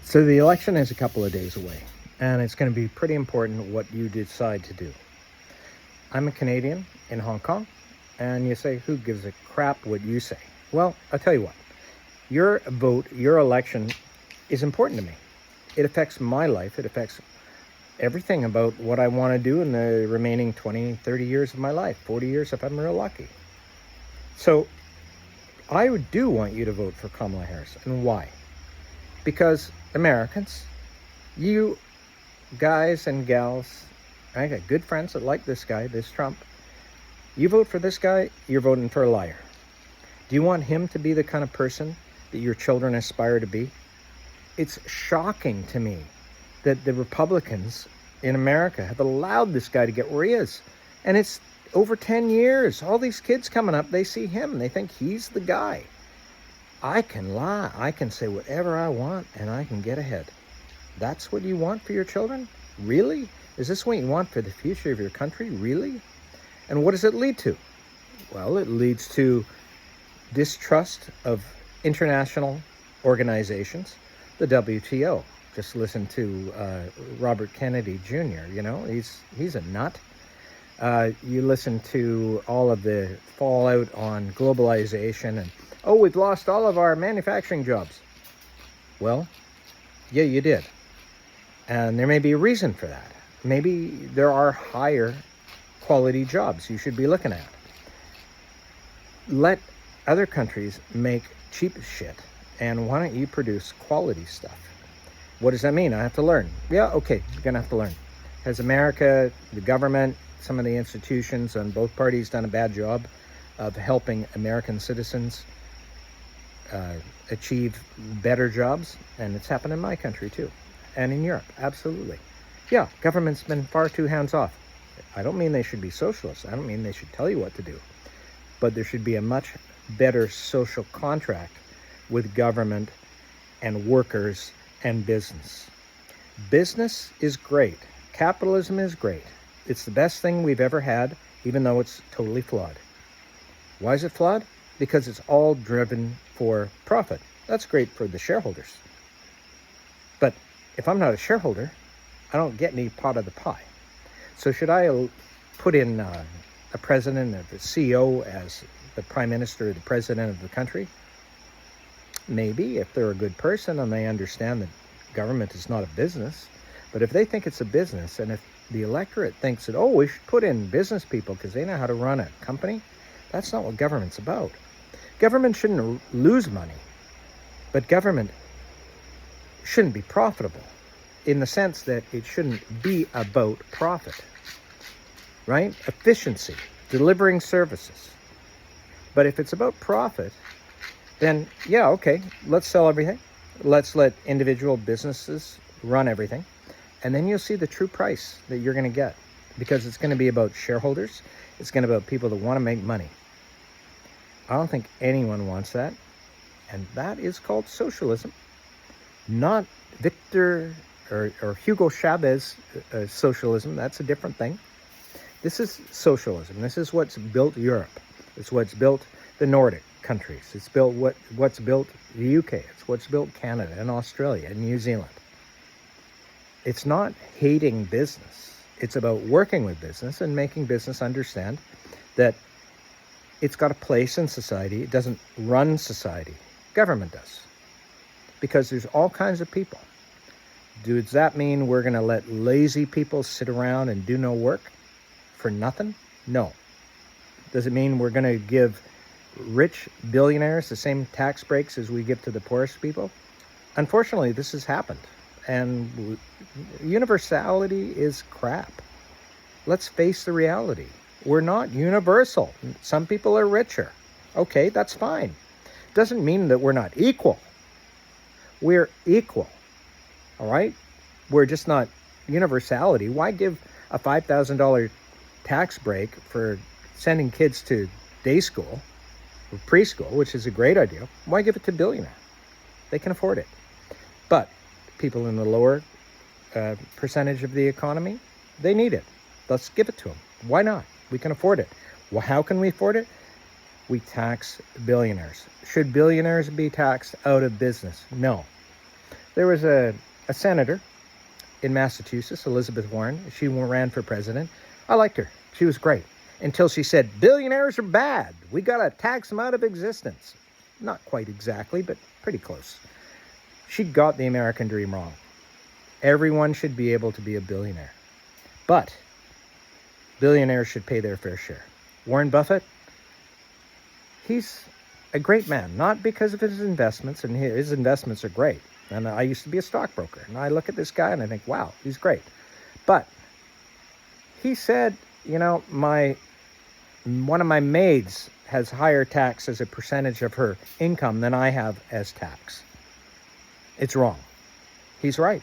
So the election is a couple of days away, and it's going to be pretty important what you decide to do. I'm a Canadian in Hong Kong, and you say, who gives a crap what you say? Well, I'll tell you what. Your vote, your election is important to me. It affects my life. It affects everything about what I want to do in the remaining 20, 30 years of my life, 40 years if I'm real lucky. So I do want you to vote for Kamala Harris. And why? Because Americans, you guys and gals, I got good friends that like this guy, this Trump. You vote for this guy, you're voting for a liar. Do you want him to be the kind of person that your children aspire to be? It's shocking to me that the Republicans in America have allowed this guy to get where he is. And it's over 10 years. All these kids coming up, they see him, they think he's the guy. I can lie, I can say whatever I want, and I can get ahead. That's what you want for your children? Really? Is this what you want for the future of your country? Really? And what does it lead to? Well, it leads to distrust of international organizations, the WTO. Just listen to Robert Kennedy Jr., he's a nut. You listen to all of the fallout on globalization and, we've lost all of our manufacturing jobs. Well, yeah, you did. And there may be a reason for that. Maybe there are higher quality jobs you should be looking at. Let other countries make cheap shit, and why don't you produce quality stuff? What does that mean? I have to learn. Yeah, okay, you're going to have to learn. Has America, the government, some of the institutions on both parties done a bad job of helping American citizens achieve better jobs? And it's happened in my country too, and in Europe, absolutely. Yeah, government's been far too hands-off. I don't mean they should be socialists. I don't mean they should tell you what to do. But there should be a much better social contract with government and workers and business. Business is great. Capitalism is great. It's the best thing we've ever had, even though it's totally flawed. Why is it flawed? Because it's all driven for profit. That's great for the shareholders. But if I'm not a shareholder, I don't get any pot of the pie. So should I put in a president or the CEO as the prime minister or the president of the country? Maybe, if they're a good person and they understand that government is not a business. But if they think it's a business, and if the electorate thinks that, we should put in business people because they know how to run a company, that's not what government's about. Government shouldn't lose money, but government shouldn't be profitable in the sense that it shouldn't be about profit, right? Efficiency, delivering services. But if it's about profit, then yeah, okay, let's sell everything. Let's let individual businesses run everything. And then you'll see the true price that you're going to get, because it's going to be about shareholders. It's going to be about people that want to make money. I don't think anyone wants that. And that is called socialism, not Victor or Hugo Chavez socialism. That's a different thing. This is socialism. This is what's built Europe. It's what's built the Nordic countries. It's built what's built the UK. It's what's built Canada and Australia and New Zealand. It's not hating business. It's about working with business and making business understand that it's got a place in society. It doesn't run society. Government does. Because there's all kinds of people. Does that mean we're going to let lazy people sit around and do no work for nothing? No. Does it mean we're going to give rich billionaires the same tax breaks as we give to the poorest people? Unfortunately, this has happened. And universality is crap. Let's face the reality. We're not universal. Some people are richer. Okay, that's fine. Doesn't mean that we're not equal. We're equal. All right? We're just not universality. Why give a $5,000 tax break for sending kids to day school or preschool, which is a great idea? Why give it to billionaires? They can afford it. But people in the lower percentage of the economy, they need it. Let's give it to them. Why not? We can afford it. Well, how can we afford it? We tax billionaires. Should billionaires be taxed out of business? No. There was a senator in Massachusetts, Elizabeth Warren. She ran for president. I liked her. She was great. Until she said, billionaires are bad. We got to tax them out of existence. Not quite exactly, but pretty close. She got the American dream wrong. Everyone should be able to be a billionaire. But billionaires should pay their fair share. Warren Buffett, he's a great man, not because of his investments, and his investments are great. And I used to be a stockbroker, and I look at this guy and I think, wow, he's great. But he said, you know, one of my maids has higher tax as a percentage of her income than I have as tax. It's wrong. He's right.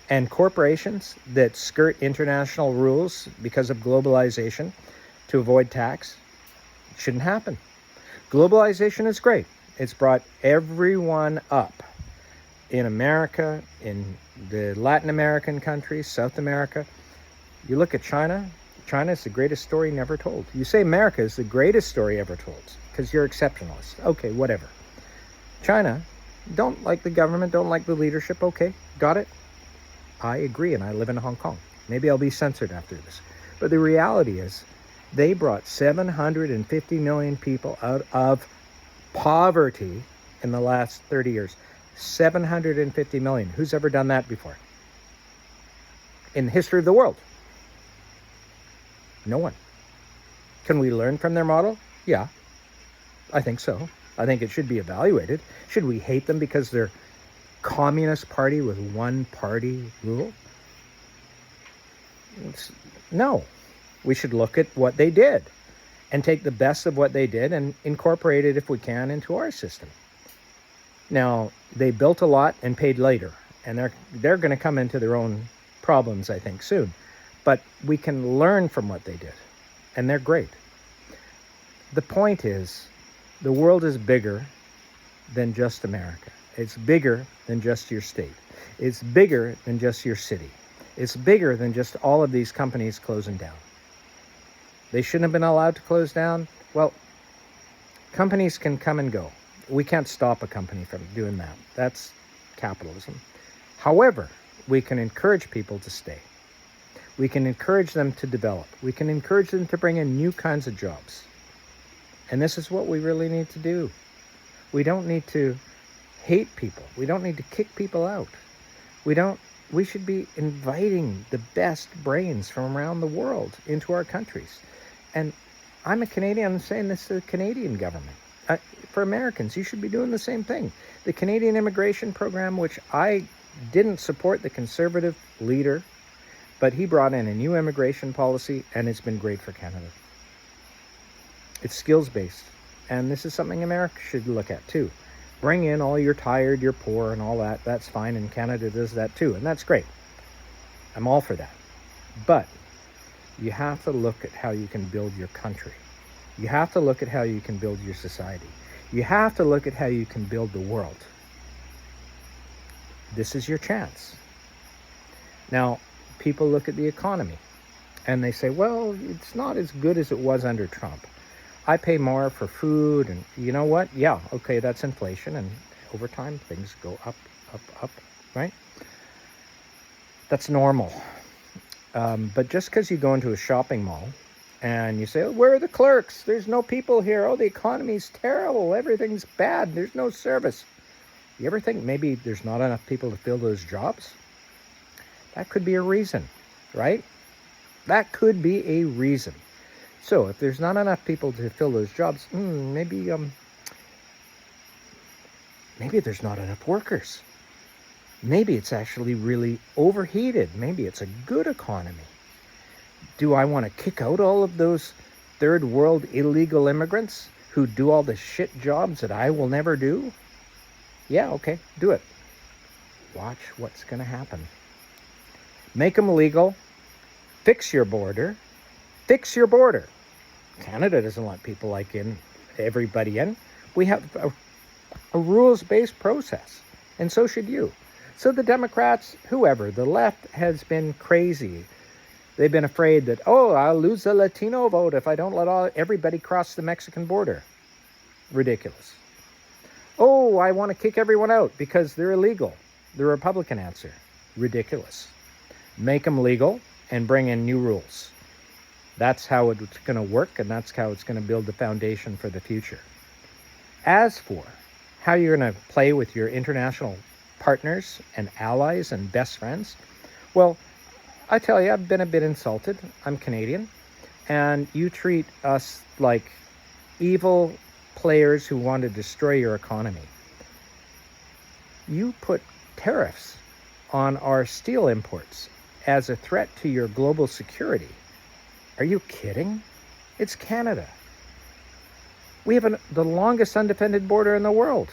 And corporations that skirt international rules because of globalization to avoid tax, it shouldn't happen. Globalization is great. It's brought everyone up in America, in the Latin American countries, South America. You look at China. China is the greatest story never told. You say America is the greatest story ever told because you're exceptionalist. Okay, whatever. China, don't like the government, don't like the leadership. Okay, got it. I agree, and I live in Hong Kong. Maybe I'll be censored after this. But the reality is, they brought 750 million people out of poverty in the last 30 years. 750 million. Who's ever done that before? In the history of the world? No one. Can we learn from their model? Yeah, I think so. I think it should be evaluated. Should we hate them because they're communist party with one party rule? No. We should look at what they did and take the best of what they did and incorporate it, if we can, into our system. Now, they built a lot and paid later, and they're going to come into their own problems, I think, soon. But we can learn from what they did, and they're great. The point is, the world is bigger than just America. It's bigger than just your state. It's bigger than just your city. It's bigger than just all of these companies closing down. They shouldn't have been allowed to close down. Well, companies can come and go. We can't stop a company from doing that. That's capitalism. However, we can encourage people to stay. We can encourage them to develop. We can encourage them to bring in new kinds of jobs. And this is what we really need to do. We don't need to hate people. We don't need to kick people out. We should be inviting the best brains from around the world into our countries. And I'm a Canadian. I'm saying this to the Canadian government. For Americans, you should be doing the same thing. The Canadian immigration program, which I didn't support the conservative leader, but he brought in a new immigration policy, and it's been great for Canada. It's skills-based, and this is something America should look at too. Bring in all your tired, you're poor, and all that. That's fine, and Canada does that too, and that's great. I'm all for that. But you have to look at how you can build your country. You have to look at how you can build your society. You have to look at how you can build the world. This is your chance. Now, people look at the economy and they say, well, it's not as good as it was under Trump. I pay more for food, and you know what? Yeah, okay, that's inflation, and over time things go up, right? That's normal. But just because you go into a shopping mall and you say, oh, where are the clerks? There's no people here. Oh, the economy's terrible. Everything's bad. There's no service. You ever think maybe there's not enough people to fill those jobs? That could be a reason, right? That could be a reason. So if there's not enough people to fill those jobs, maybe there's not enough workers. Maybe it's actually really overheated. Maybe it's a good economy. Do I want to kick out all of those third world illegal immigrants who do all the shit jobs that I will never do? Yeah, okay, do it. Watch what's going to happen. Make them legal. Fix your border. Fix your border. Canada doesn't let people like everybody in. We have a rules-based process, and so should you. So the Democrats, whoever, the left has been crazy. They've been afraid that, I'll lose the Latino vote if I don't let everybody cross the Mexican border. Ridiculous. Oh, I want to kick everyone out because they're illegal. The Republican answer, ridiculous. Make them legal and bring in new rules. That's how it's going to work, and that's how it's going to build the foundation for the future. As for how you're going to play with your international partners and allies and best friends, well, I tell you, I've been a bit insulted. I'm Canadian, and you treat us like evil players who want to destroy your economy. You put tariffs on our steel imports as a threat to your global security. Are you kidding? It's Canada. We have the longest undefended border in the world.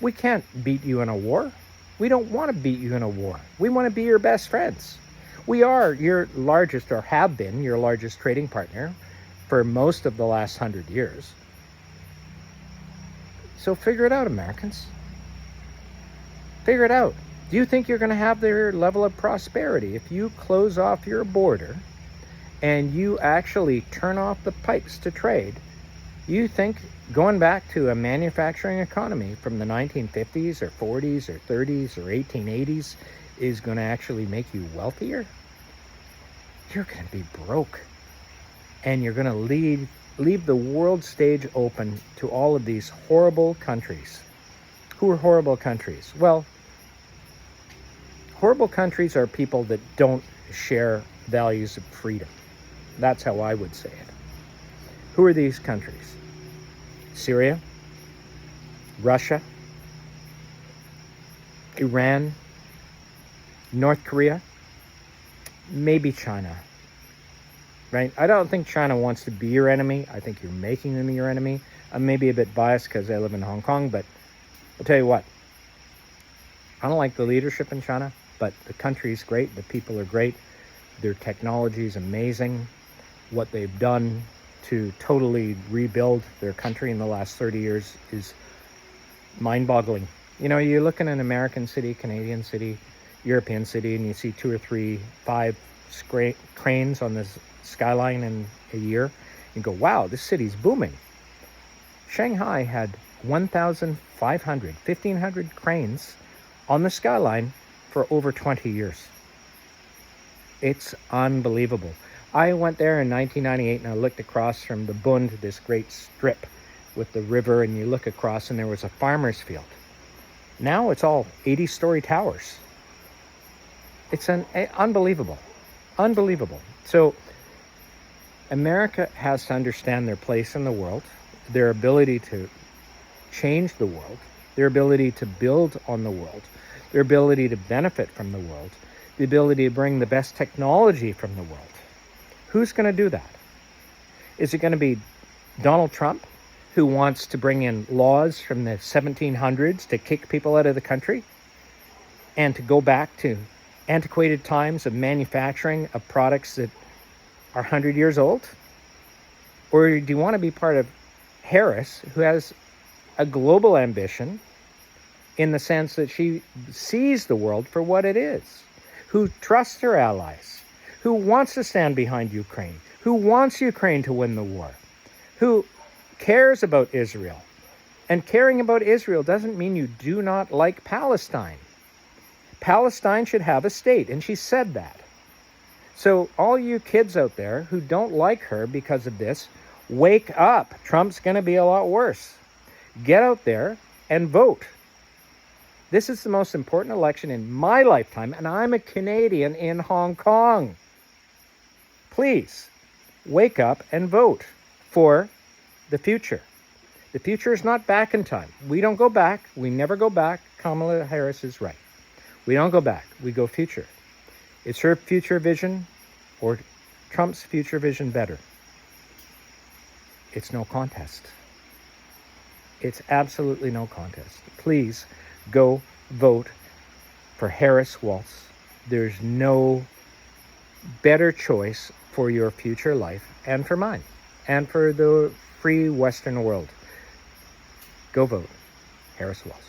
We can't beat you in a war. We don't want to beat you in a war. We want to be your best friends. We are your largest, or have been your largest trading partner for most of the last 100 years. So figure it out, Americans. Figure it out. Do you think you're going to have their level of prosperity if you close off your border and you actually turn off the pipes to trade? You think going back to a manufacturing economy from the 1950s or 40s or 30s or 1880s is going to actually make you wealthier? You're going to be broke. And you're going to leave the world stage open to all of these horrible countries. Who are horrible countries? Well, horrible countries are people that don't share values of freedom. That's how I would say it. Who are these countries? Syria, Russia, Iran, North Korea, maybe China, right? I don't think China wants to be your enemy. I think you're making them your enemy. I'm maybe a bit biased because I live in Hong Kong, but I'll tell you what, I don't like the leadership in China, but the country's great. The people are great. Their technology is amazing. What they've done to totally rebuild their country in the last 30 years is mind-boggling. You know, you look in an American city, Canadian city, European city, and you see 2 or 3, 5 cranes on this skyline in a year, and go, wow, this city's booming. Shanghai had 1,500 cranes on the skyline for over 20 years. It's unbelievable. I went there in 1998 and I looked across from the Bund, this great strip with the river, and you look across and there was a farmer's field. Now it's all 80-story towers. It's unbelievable. Unbelievable. So America has to understand their place in the world, their ability to change the world, their ability to build on the world, their ability to benefit from the world, the ability to bring the best technology from the world. Who's going to do that? Is it going to be Donald Trump, who wants to bring in laws from the 1700s to kick people out of the country and to go back to antiquated times of manufacturing of products that are 100 years old? Or do you want to be part of Harris, who has a global ambition in the sense that she sees the world for what it is, who trusts her allies, who wants to stand behind Ukraine, who wants Ukraine to win the war, who cares about Israel? And caring about Israel doesn't mean you do not like Palestine. Palestine should have a state, and she said that. So all you kids out there who don't like her because of this, wake up. Trump's going to be a lot worse. Get out there and vote. This is the most important election in my lifetime, and I'm a Canadian in Hong Kong. Please, wake up and vote for the future. The future is not back in time. We don't go back. We never go back. Kamala Harris is right. We don't go back. We go future. Is her future vision or Trump's future vision better? It's no contest. It's absolutely no contest. Please go vote for Harris Waltz. There's no better choice for your future life and for mine and for the free Western world. Go vote Harris Waltz.